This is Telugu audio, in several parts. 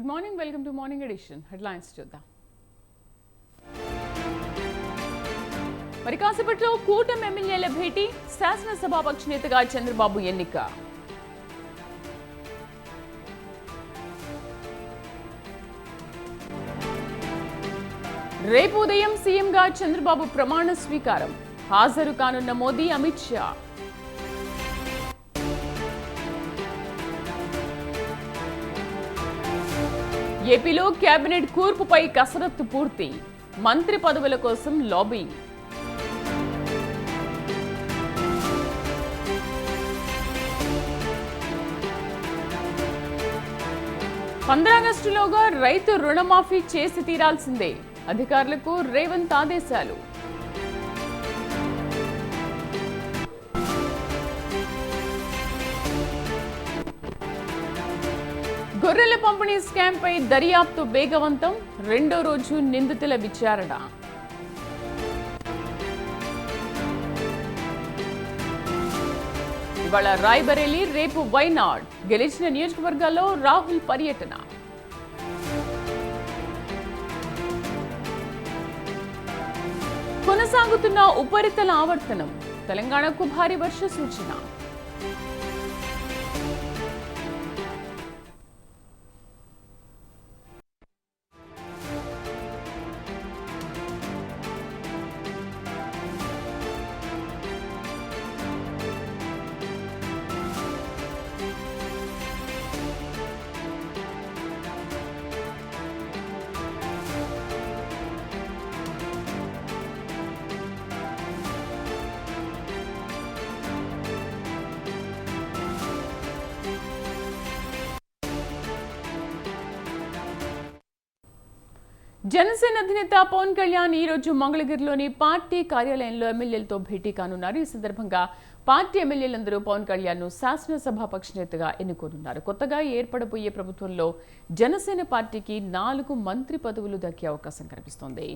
Good morning, welcome to morning edition. Headlines చూద్దాం. మరి కాసేపట్లో కూటమి ఎమ్మెల్యేల భేటీ, శాసనసభాపక్ష నేతగా చంద్రబాబు ఎన్నిక. రేపు ఉదయం సీఎంగా చంద్రబాబు ప్రమాణ స్వీకారం, హాజరు కానున్న మోదీ, అమిత్ షా. ఏపీలో కేబినెట్ కూర్పుపై కసరత్తు పూర్తి, మంత్రి పదవుల కోసం లాబింగ్. ఆగస్టులోగా రైతు రుణమాఫీ చేసి తీరాల్సిందే, అధికారులకు రేవంత్ ఆదేశాలు. గొర్రెల పంపిణీ స్కామ్ పై దర్యాప్తు వేగవంతం, రెండో రోజు నిందితుల విచారణ. ఇవాళ రాయ్బరేలీ, రేపు వైనాడ్, గెలిచిన నియోజకవర్గాల్లో రాహుల్ పర్యటన. కొనసాగుతున్న ఉపరితల ఆవర్తనం, తెలంగాణకు భారీ వర్ష సూచన. జనసేన అధినేత పవన్ కళ్యాణ్ ఈ రోజు మంగళగిరిలోని పార్టీ కార్యాలయంలో ఎమ్మెల్యేలతో భేటీ కానున్నారు. ఈ సందర్భంగా పార్టీ ఎమ్మెల్యేలందరూ పవన్ కళ్యాణ్ ను శాసనసభాపక్ష నేతగా ఎన్నుకోనున్నారు. కొత్తగా ఏర్పడబోయే ప్రభుత్వంలో జనసేన పార్టీకి 4 మంత్రి పదవులు దక్కే అవకాశం కనిపిస్తోంది.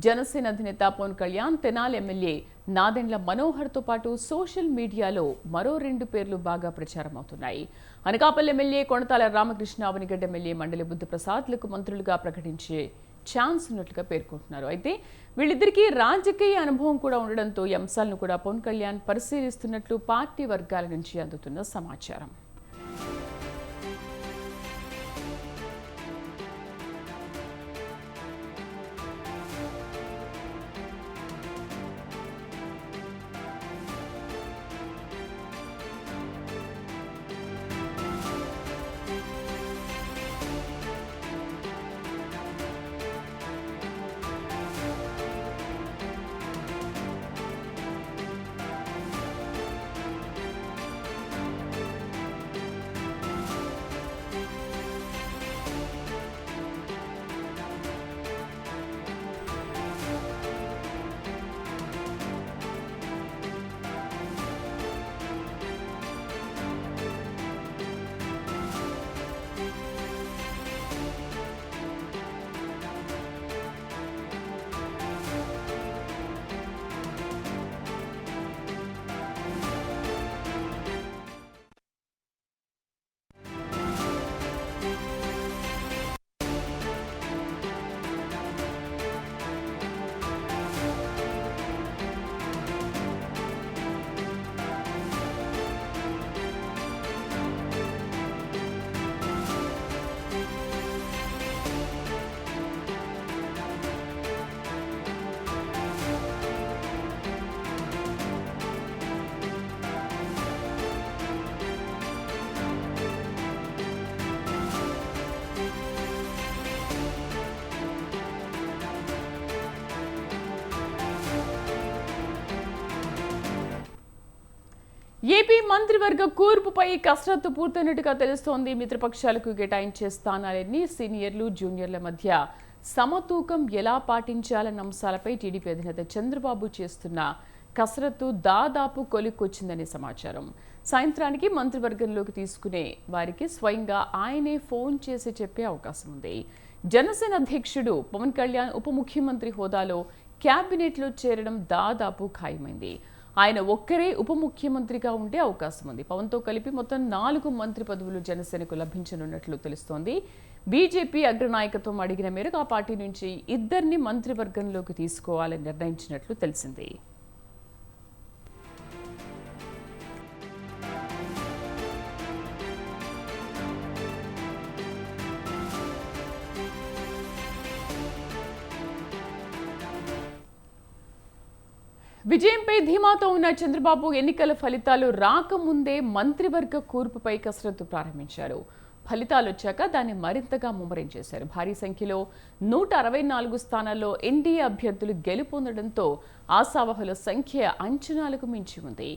జనసేన అధినేత పవన్ కళ్యాణ్ తెనాలి ఎమ్మెల్యే నాదెండ్ల మనోహర్తో పాటు సోషల్ మీడియాలో మరో 2 పేర్లు బాగా ప్రచారం అవుతున్నాయి. అనకాపల్లి ఎమ్మెల్యే కొణతాల రామకృష్ణ, అవనిగడ్డ ఎమ్మెల్యే మండలి బుద్ధప్రసాద్లకు మంత్రులుగా ప్రకటించే ఛాన్స్ ఉన్నట్లుగా పేర్కొంటున్నారు. అయితే వీళ్ళిద్దరికీ రాజకీయ అనుభవం కూడా ఉండడంతో ఈ అంశాలను కూడా పవన్ కళ్యాణ్ పరిశీలిస్తున్నట్లు పార్టీ వర్గాల నుంచి అందుతున్న సమాచారం. ఏపీ మంత్రివర్గ కూర్పుపై కసరత్తు పూర్తయినట్టుగా తెలుస్తోంది. మిత్రపక్షాలకు కేటాయించే స్థానాలన్నీ సీనియర్లు, జూనియర్ల మధ్య సమతూకం ఎలా పాటించాలన్న అంశాలపై టీడీపీ అధినేత చంద్రబాబు చేస్తున్న కసరత్తు దాదాపు కొలిక్కొచ్చిందని సమాచారం. సాయంత్రానికి మంత్రివర్గంలోకి తీసుకునే వారికి స్వయంగా ఆయనే ఫోన్ చేసి చెప్పే అవకాశం ఉంది. జనసేన అధ్యక్షుడు పవన్ కళ్యాణ్ ఉప ముఖ్యమంత్రి హోదాలో క్యాబినెట్లో చేరడం దాదాపు ఖాయమైంది. ఆయన ఒక్కరే ఉప ముఖ్యమంత్రిగా ఉండే అవకాశం ఉంది. పవన్తో కలిపి మొత్తం 4 మంత్రి పదవులు జనసేనకు లభించనున్నట్లు తెలుస్తోంది. బీజేపీ అగ్రనాయకత్వం అడిగిన మేరకు ఆ పార్టీ నుంచి ఇద్దరిని మంత్రివర్గంలోకి తీసుకోవాలని నిర్ణయించినట్లు తెలిసింది. విజయంపై ధీమాతో ఉన్న చంద్రబాబు ఎన్నికల ఫలితాలు రాకముందే మంత్రివర్గ కూర్పుపై కసరత్తు ప్రారంభించారు. ఫలితాలు వచ్చాక దాన్ని మరింతగా ముమ్మరం చేశారు. భారీ సంఖ్యలో 164 స్థానాల్లో ఎన్డీఏ అభ్యర్థులు గెలుపొందడంతో ఆశావహుల సంఖ్య అంచనాలకు మించి ఉంది.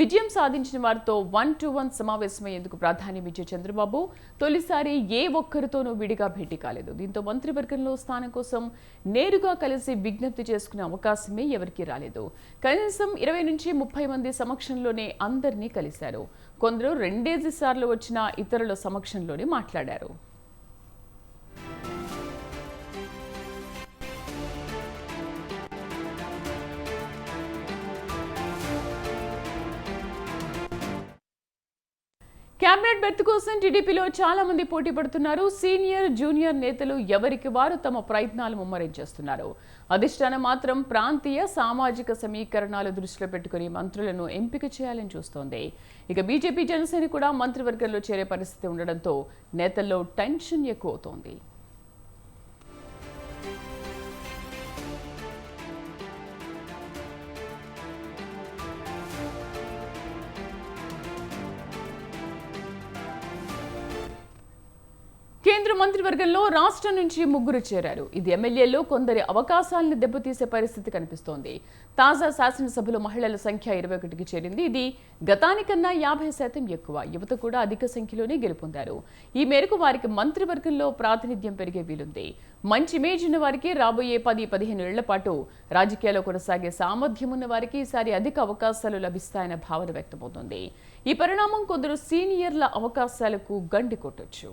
విజయం సాధించిన వారితో 1-to-1 సమావేశమయ్యేందుకు ప్రాధాన్యమిచ్చే చంద్రబాబు తొలిసారి ఏ ఒక్కరితోనూ విడిగా భేటీ కాలేదు. దీంతో మంత్రివర్గంలో స్థానం కోసం నేరుగా కలిసి విజ్ఞప్తి చేసుకునే అవకాశమే ఎవరికీ రాలేదు. కనీసం 20 నుంచి 30 మంది సమక్షంలోనే అందరినీ కలిశారు. కొందరు 2 సార్లు వచ్చిన ఇతరుల సమక్షంలోనే మాట్లాడారు. క్యాబినెట్ బెర్త్ కోసం టీడీపీలో చాలా మంది పోటీ పడుతున్నారు. సీనియర్, జూనియర్ నేతలు ఎవరికి వారు తమ ప్రయత్నాలు ముమ్మరం చేస్తున్నారు. అధిష్టానం మాత్రం ప్రాంతీయ సామాజిక సమీకరణాలు దృష్టిలో పెట్టుకుని మంత్రులను ఎంపిక చేయాలని చూస్తోంది. ఇక బీజేపీ, జనసేన కూడా మంత్రివర్గంలో చేరే పరిస్థితి ఉండడంతో నేతల్లో టెన్షన్ ఎక్కువ అవుతోంది. కేంద్ర మంత్రివర్గంలో రాష్ట్రం నుంచి 3 చేరారు. ఇది ఎమ్మెల్యేలో కొందరి అవకాశాలను దెబ్బతీసే పరిస్థితి కనిపిస్తోంది. తాజా శాసనసభలో మహిళల సంఖ్య 21కి చేరింది. ఇది గతానికన్నా 50% ఎక్కువ. యువత కూడా అధిక సంఖ్యలోనే గెలుపొందారు. ఈ మేరకు వారికి మంత్రివర్గంలో ప్రాతినిధ్యం పెరిగే వీలుంది. మంచి ఇమేజ్ ఉన్న వారికి రాబోయే 10-15 ఏళ్ల పాటు రాజకీయాల్లో కొనసాగే సామర్థ్యం ఉన్న వారికి ఈసారి అధిక అవకాశాలు లభిస్తాయన్న భావన వ్యక్తమవుతోంది. ఈ పరిణామం కొందరు సీనియర్ల అవకాశాలకు గండి కొట్టొచ్చు.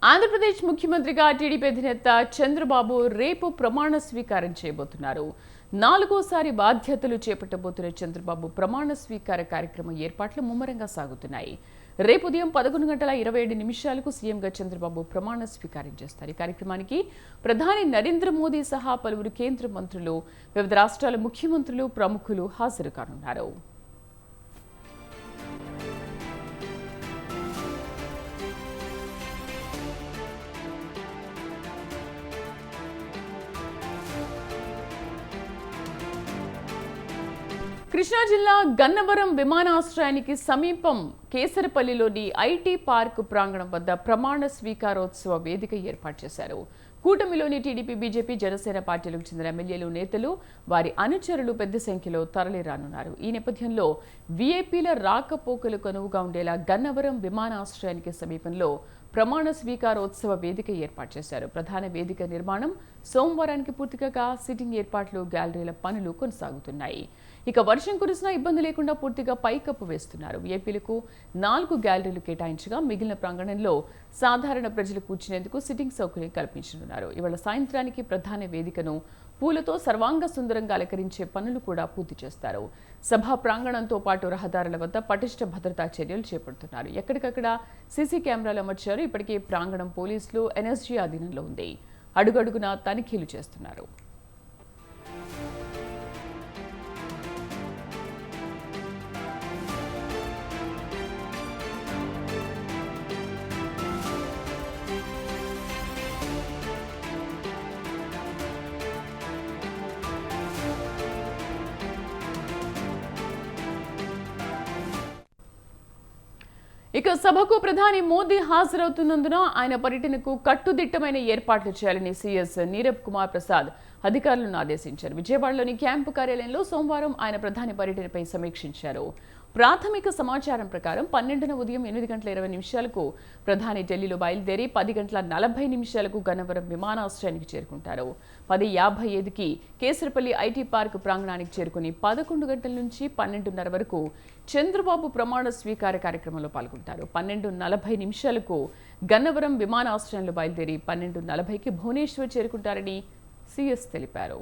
ఆంధ్రప్రదేశ్ ముఖ్యమంత్రిగా టీడీపీ అధినేత చంద్రబాబు రేపు ప్రమాణ స్వీకారం చేయబోతున్నారు. 4వసారి బాధ్యతలు చేపట్టబోతున్న చంద్రబాబు ప్రమాణ స్వీకార కార్యక్రమం ఏర్పాట్లు ముమ్మరంగా సాగుతున్నాయి. రేపు ఉదయం 11:27 సీఎంగా చంద్రబాబు ప్రమాణ స్వీకారం చేస్తారు. ఈ కార్యక్రమానికి ప్రధాని నరేంద్ర మోదీ సహా పలువురు కేంద్ర మంత్రులు, వివిధ రాష్ట్రాల ముఖ్యమంత్రులు, ప్రముఖులు హాజరు కానున్నారు. కృష్ణా జిల్లా గన్నవరం విమానాశ్రయానికి సమీపం కేసరపల్లిలోని ఐటీ పార్క్ ప్రాంగణం వద్ద ప్రమాణ స్వీకారోత్సవ వేదిక ఏర్పాటు చేశారు. కూటమిలోని టీడీపీ, బీజేపీ, జనసేన పార్టీలకు చెందిన ఎమ్మెల్యేలు, నేతలు, వారి అనుచరులు పెద్ద సంఖ్యలో తరలిరానున్నారు. ఈ నేపథ్యంలో వీఐపీల రాకపోకలకు అనువుగా ఉండేలా గన్నవరం విమానాశ్రయానికి సమీపంలో ప్రమాణ స్వీకారోత్సవ వేదిక ఏర్పాటు చేశారు. ప్రధాన వేదిక నిర్మాణం సోమవారానికి పూర్తిగా సిట్టింగ్ ఏర్పాట్లు, గ్యాలరీల పనులు కొనసాగుతున్నాయి. ఇక వర్షం కురిసినా ఇబ్బంది లేకుండా పూర్తిగా పైకప్పు వేస్తున్నారు. వీఐపీలకు 4 గ్యాలరీలు కేటాయించగా మిగిలిన ప్రాంగణంలో సాధారణ ప్రజలు కూర్చునేందుకు సిట్టింగ్ సౌకర్యం కల్పించనున్నారు. ఇవాళ సాయంత్రానికి ప్రధాన వేదికను పూలతో సర్వాంగ సుందరంగా అలంకరించే పనులు కూడా పూర్తి చేస్తారు. సభా ప్రాంగణంతో పాటు రహదారుల వద్ద పటిష్ట భద్రతా చర్యలు చేపడుతున్నారు. ఎక్కడికక్కడ సీసీ కెమెరాలు అమర్చారు. ఇప్పటికే ప్రాంగణం పోలీసులు, ఎన్ఎస్జీ అధీనంలో ఉంది. అడుగడుగునా తనిఖీలు చేస్తున్నారు. ఇక సభకు ప్రధాని మోదీ హాజరవుతున్నందున ఆయన పర్యటనకు కట్టుదిట్టమైన ఏర్పాట్లు చేయాలని సీఎస్ నీరబ్ కుమార్ ప్రసాద్ అధికారులను ఆదేశించారు. విజయవాడలోని క్యాంపు కార్యాలయంలో సోమవారం ఆయన ప్రధాని పర్యటనపై సమీక్షించారు. ప్రాథమిక సమాచారం ప్రకారం 12న ఉదయం 8:20 ప్రధాని ఢిల్లీలో బయలుదేరి 10:40 గన్నవరం విమానాశ్రయానికి చేరుకుంటారు. 10:55కి కేసరపల్లి ఐటీ పార్క్ ప్రాంగణానికి చేరుకుని 11 గంటల నుంచి 12:30 వరకు చంద్రబాబు ప్రమాణ స్వీకార కార్యక్రమంలో పాల్గొంటారు. 12:40 గన్నవరం విమానాశ్రయంలో బయలుదేరి 12:40కి భువనేశ్వర్ చేరుకుంటారని సీఎస్ తెలిపారు.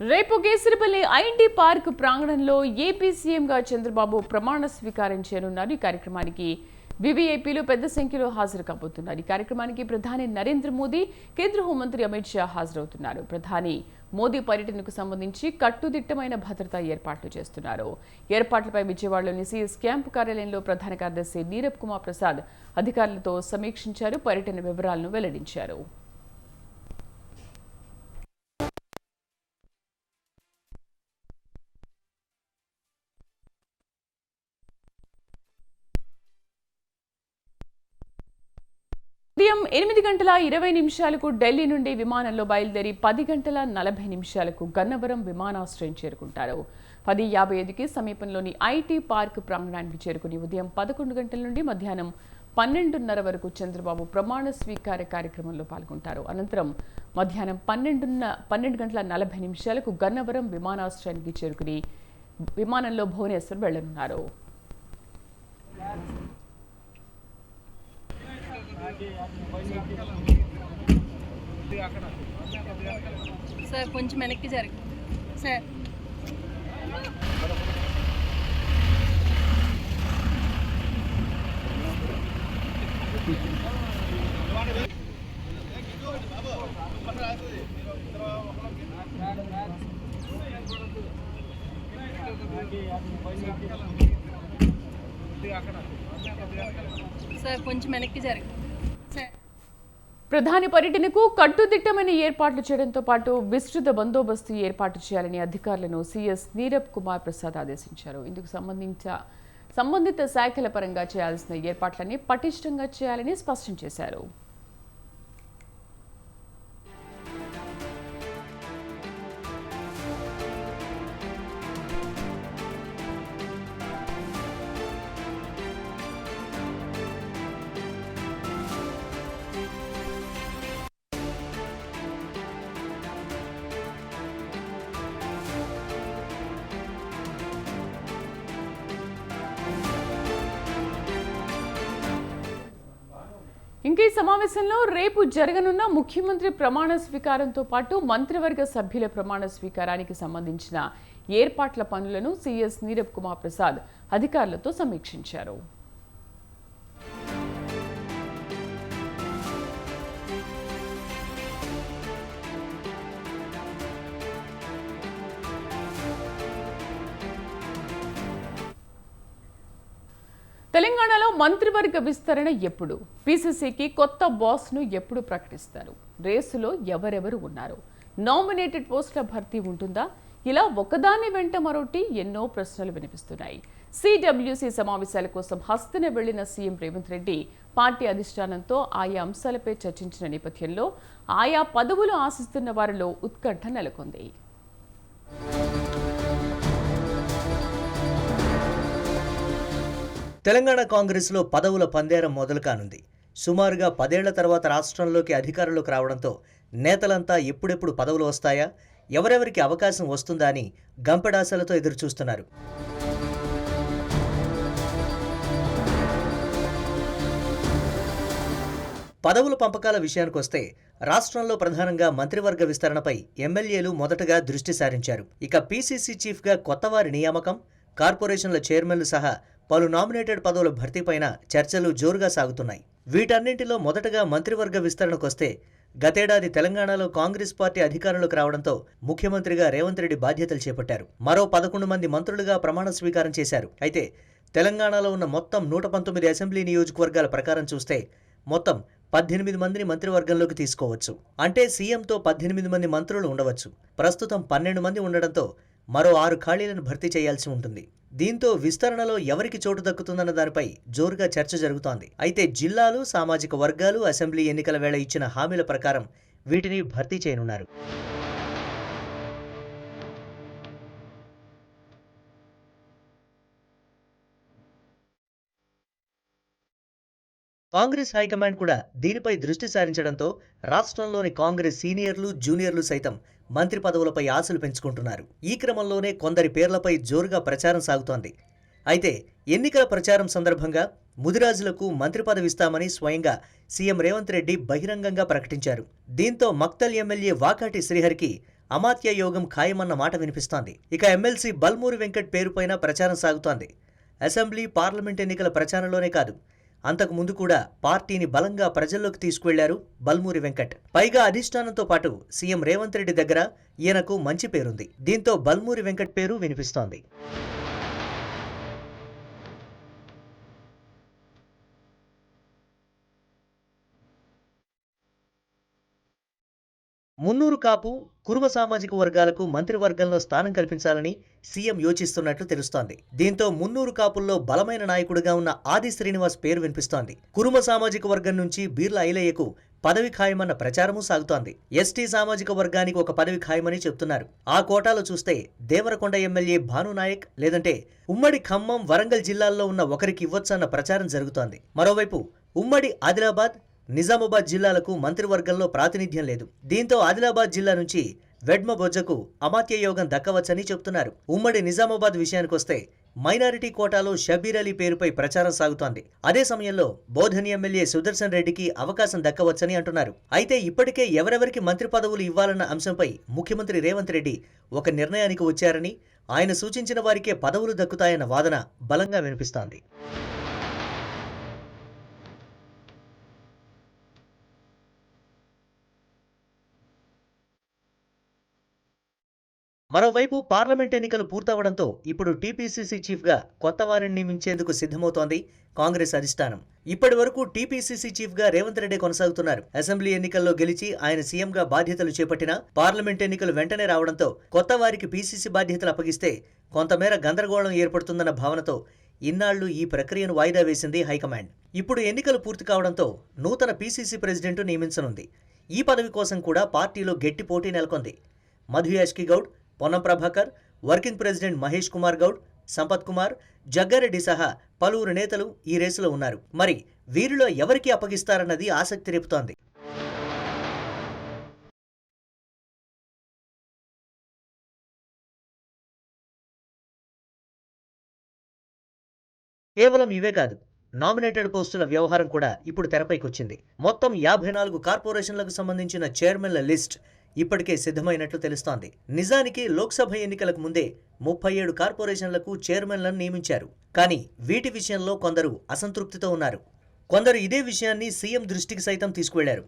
రేపు కేసరపల్లి ఐటీ పార్క్ ప్రాంగణంలో ఏపీ సీఎంగా చంద్రబాబు ప్రమాణ స్వీకారం చేయనున్నారు. ఈ కార్యక్రమానికి వివిఐపీలు పెద్ద సంఖ్యలో హాజరు కాబోతున్నారు. ఈ కార్యక్రమానికి ప్రధాని నరేంద్ర మోదీ, కేంద్ర హోంమంత్రి అమిత్ షా హాజరవుతున్నారు. ప్రధాని మోదీ పర్యటనకు సంబంధించి కట్టుదిట్టమైన భద్రతా ఏర్పాట్లు చేస్తున్నారు. ఏర్పాట్లపై విజయవాడలోని సీఎస్ క్యాంపు కార్యాలయంలో ప్రధాన కార్యదర్శి నీరబ్ కుమార్ ప్రసాద్ అధికారులతో సమీక్షించారు. పర్యటన వివరాలను వెల్లడించారు. ఉదయం 8:20 ఢిల్లీ నుండి విమానంలో బయలుదేరి 10:40 గన్నవరం విమానాశ్రయం చేరుకుంటారు. 10:55కి సమీపంలోని ఐటీ పార్క్ ప్రాంగణానికి చేరుకుని ఉదయం 11 గంటల నుండి మధ్యాహ్నం 12:30 వరకు చంద్రబాబు ప్రమాణ స్వీకార కార్యక్రమంలో పాల్గొంటారు. అనంతరం మధ్యాహ్నం 12:40 గన్నవరం విమానాశ్రయానికి చేరుకుని విమానంలో భువనేశ్వర్ వెళ్లనున్నారు. సార్ కొంచెం వెనక్కి జరగండి సార్. సార్ కొంచెం వెనక్కి జరగండి. ప్రధాని పర్యటనకు కట్టుదిట్టమైన ఏర్పాట్లు చేయడంతో పాటు విస్తృత బందోబస్తు ఏర్పాటు చేయాలని అధికారులను సీఎస్ నీరబ్ కుమార్ ప్రసాద్ ఆదేశించారు. ఇందుకు సంబంధిత శాఖల పరంగా చేయాల్సిన ఏర్పాట్లన్నీ పటిష్టంగా చేయాలని స్పష్టం చేశారు. ఇంకా ఈ సమావేశంలో రేపు జరగనున్న ముఖ్యమంత్రి ప్రమాణ స్వీకారంతో పాటు మంత్రివర్గ సభ్యుల ప్రమాణ స్వీకారానికి సంబంధించిన ఏర్పాట్ల పనులను సీఎస్ నీరబ్ కుమార్ ప్రసాద్ అధికారులతో సమీక్షించారు. తెలంగాణలో మంత్రివర్గ విస్తరణ ఎప్పుడు? పీసీసీకి కొత్త బాస్ను ఎప్పుడు ప్రకటిస్తారు? రేసులో ఎవరెవరు ఉన్నారు? నామినేటెడ్ పోస్టుల భర్తీ ఉంటుందా? ఇలా ఒకదాని వెంట మరొకటి ఎన్నో ప్రశ్నలు వినిపిస్తున్నాయి. సిడబ్ల్యూసీ సమావేశాల కోసం హస్తన వెళ్లిన సీఎం రేవంత్ రెడ్డి పార్టీ అధిష్టానంతో ఆయా అంశాలపై చర్చించిన నేపథ్యంలో ఆయా పదవులు ఆశిస్తున్న వారిలో ఉత్కంఠ నెలకొంది. తెలంగాణ కాంగ్రెస్లో పదవుల పందేరం మొదలు కానుంది. సుమారుగా 10 ఏళ్ల తర్వాత రాష్ట్రంలోకి అధికారంలోకి రావడంతో నేతలంతా ఎప్పుడెప్పుడు పదవులు వస్తాయా, ఎవరెవరికి అవకాశం వస్తుందా అని గంపెడాశలతో ఎదురుచూస్తున్నారు. పదవుల పంపకాల విషయానికొస్తే రాష్ట్రంలో ప్రధానంగా మంత్రివర్గ విస్తరణపై ఎమ్మెల్యేలు మొదటగా దృష్టి సారించారు. ఇక పీసీసీ చీఫ్గా కొత్తవారి నియామకం, కార్పొరేషన్ల చైర్మన్లు సహా పలు నామినేటెడ్ పదవుల భర్తీపైన చర్చలు జోరుగా సాగుతున్నాయి. వీటన్నింటిలో మొదటగా మంత్రివర్గ విస్తరణకొస్తే గతేడాది తెలంగాణలో కాంగ్రెస్ పార్టీ అధికారంలోకి రావడంతో ముఖ్యమంత్రిగా రేవంత్ రెడ్డి బాధ్యతలు చేపట్టారు. మరో 11 మంది మంత్రులుగా ప్రమాణ స్వీకారం చేశారు. అయితే తెలంగాణలో ఉన్న మొత్తం 119 అసెంబ్లీ నియోజకవర్గాల ప్రకారం చూస్తే మొత్తం 18 మందిని మంత్రివర్గంలోకి తీసుకోవచ్చు. అంటే సీఎంతో 18 మంది మంత్రులు ఉండవచ్చు. ప్రస్తుతం 12 మంది ఉండడంతో మరో 6 ఖాళీలను భర్తీ చేయాల్సి ఉంటుంది. దీంతో విస్తరణలో ఎవరికి చోటు దక్కుతుందన్న దానిపై జోరుగా చర్చ జరుగుతోంది. అయితే జిల్లాలు, సామాజిక వర్గాలు అసెంబ్లీ ఎన్నికల వేళ ఇచ్చిన హామీల ప్రకారం వీటిని భర్తీ చేయనున్నారు. కాంగ్రెస్ హైకమాండ్ కూడా దీనిపై దృష్టి సారించడంతో రాష్ట్రంలోని కాంగ్రెస్ సీనియర్లు, జూనియర్లు సైతం మంత్రి పదవులపై ఆశలు పెంచుకుంటున్నారు. ఈ క్రమంలోనే కొందరి పేర్లపై జోరుగా ప్రచారం సాగుతోంది. అయితే ఎన్నికల ప్రచారం సందర్భంగా ముదిరాజులకు మంత్రి పదవి ఇస్తామని స్వయంగా సీఎం రేవంత్ రెడ్డి బహిరంగంగా ప్రకటించారు. దీంతో మక్తల్ ఎమ్మెల్యే వాకాటి శ్రీహరికి అమాత్య యోగం ఖాయమన్న మాట వినిపిస్తోంది. ఇక ఎమ్మెల్సీ బల్మూరి వెంకట్ పేరుపైన ప్రచారం సాగుతోంది. అసెంబ్లీ, పార్లమెంట్ ఎన్నికల ప్రచారంలోనే కాదు, అంతకు ముందు కూడా పార్టీని బలంగా ప్రజల్లోకి తీసుకువెళ్లారు బల్మూరి వెంకట్. పైగా అధిష్టానంతో పాటు సీఎం రేవంత్ రెడ్డి దగ్గర ఈయనకు మంచి పేరుంది. దీంతో బల్మూరి వెంకట్ పేరు వినిపిస్తోంది. మున్నూరు కాపు, కురుమ సామాజిక వర్గాలకు మంత్రివర్గంలో స్థానం కల్పించాలని సీఎం యోచిస్తున్నట్లు తెలుస్తోంది. దీంతో మున్నూరు కాపుల్లో బలమైన నాయకుడిగా ఉన్న ఆది శ్రీనివాస్ పేరు వినిపిస్తోంది. కురుమ సామాజిక వర్గం నుంచి బీర్ల ఐలయ్యకు పదవి ఖాయమన్న ప్రచారమూ సాగుతోంది. ఎస్టీ సామాజిక వర్గానికి ఒక పదవి ఖాయమని చెప్తున్నారు. ఆ కోటాలో చూస్తే దేవరకొండ ఎమ్మెల్యే భానునాయక్ లేదంటే ఉమ్మడి ఖమ్మం, వరంగల్ జిల్లాల్లో ఉన్న ఒకరికి ఇవ్వొచ్చన్న ప్రచారం జరుగుతోంది. మరోవైపు ఉమ్మడి ఆదిలాబాద్, నిజామాబాద్ జిల్లాలకు మంత్రివర్గంలో ప్రాతినిధ్యం లేదు. దీంతో ఆదిలాబాద్ జిల్లా నుంచి వెడ్మ బొజ్జకు అమాత్య యోగం దక్కవచ్చని చెప్తున్నారు. ఉమ్మడి నిజామాబాద్ విషయానికొస్తే మైనారిటీ కోటాలో షబ్బీర్ అలీ పేరుపై ప్రచారం సాగుతోంది. అదే సమయంలో బోధని ఎమ్మెల్యే సుదర్శన్ రెడ్డికి అవకాశం దక్కవచ్చని అంటున్నారు. అయితే ఇప్పటికే ఎవరెవరికి మంత్రి పదవులు ఇవ్వాలన్న అంశంపై ముఖ్యమంత్రి రేవంత్ రెడ్డి ఒక నిర్ణయానికి వచ్చారని, ఆయన సూచించిన వారికే పదవులు దక్కుతాయన్న వాదన బలంగా వినిపిస్తోంది. మరోవైపు పార్లమెంట్ ఎన్నికలు పూర్తవడంతో ఇప్పుడు టీపీసీసీ చీఫ్గా కొత్త వారిని నియమించేందుకు సిద్ధమవుతోంది కాంగ్రెస్ అధిష్టానం. ఇప్పటి వరకు టీపీసీసీ చీఫ్గా రేవంత్ రెడ్డి కొనసాగుతున్నారు. అసెంబ్లీ ఎన్నికల్లో గెలిచి ఆయన సీఎంగా బాధ్యతలు చేపట్టినా పార్లమెంట్ ఎన్నికలు వెంటనే రావడంతో కొత్త వారికి పీసీసీ బాధ్యతలు అప్పగిస్తే కొంతమేర గందరగోళం ఏర్పడుతుందన్న భావనతో ఇన్నాళ్లు ఈ ప్రక్రియను వాయిదా వేసింది హైకమాండ్. ఇప్పుడు ఎన్నికలు పూర్తి కావడంతో నూతన పీసీసీ ప్రెసిడెంట్ నియమించనుంది. ఈ పదవి కోసం కూడా పార్టీలో గట్టి పోటీ నెలకొంది. మధు యాష్కి గౌడ్, పొన్నం ప్రభాకర్, వర్కింగ్ ప్రెసిడెంట్ మహేష్ కుమార్ గౌడ్, సంపత్ కుమార్, జగ్గారెడ్డి సహా పలువురు నేతలు ఈ రేసులో ఉన్నారు. మరి వీరిలో ఎవరికి అప్పగిస్తారన్నది ఆసక్తి రేపుతోంది. కేవలం ఇవే కాదు, నామినేటెడ్ పోస్టుల వ్యవహారం కూడా ఇప్పుడు తెరపైకొచ్చింది. మొత్తం 54 కార్పొరేషన్లకు సంబంధించిన చైర్మన్ల లిస్ట్ ఇప్పటికే సిద్ధమైనట్లు తెలుస్తోంది. నిజానికి లోక్సభ ఎన్నికలకు ముందే 37 కార్పొరేషన్లకు చైర్మన్లను నియమించారు. కానీ వీటి విషయంలో కొందరు అసంతృప్తితో ఉన్నారు. కొందరు ఇదే విషయాన్ని సీఎం దృష్టికి సైతం తీసుకువెళ్లారు.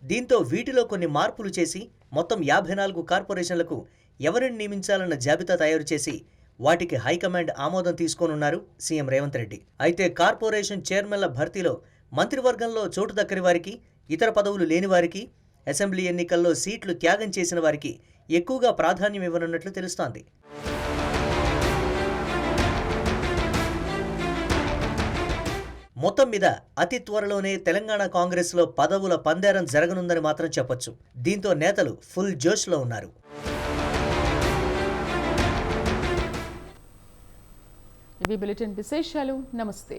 దీంతో వీటిలో కొన్ని మార్పులు చేసి మొత్తం 54 కార్పొరేషన్లకు ఎవరిని నియమించాలన్న జాబితా తయారు చేసి వాటికి హైకమాండ్ ఆమోదం తీసుకోనున్నారు సీఎం రేవంత్ రెడ్డి. అయితే కార్పొరేషన్ చైర్మన్ల భర్తీలో మంత్రివర్గంలో చోటు దక్కని వారికి, ఇతర పదవులు లేని వారికి, అసెంబ్లీ ఎన్నికల్లో సీట్లు త్యాగం చేసిన వారికి ఎక్కువగా ప్రాధాన్యం ఇవ్వనున్నట్లు తెలుస్తోంది. మొత్తం మీద అతి త్వరలోనే తెలంగాణ కాంగ్రెస్లో పదవుల పందేరం జరగనుందని మాత్రం చెప్పొచ్చు. దీంతో నేతలు ఫుల్ జోష్లో ఉన్నారు. ఇవి బులెటిన్ విశేషాలు. నమస్తే.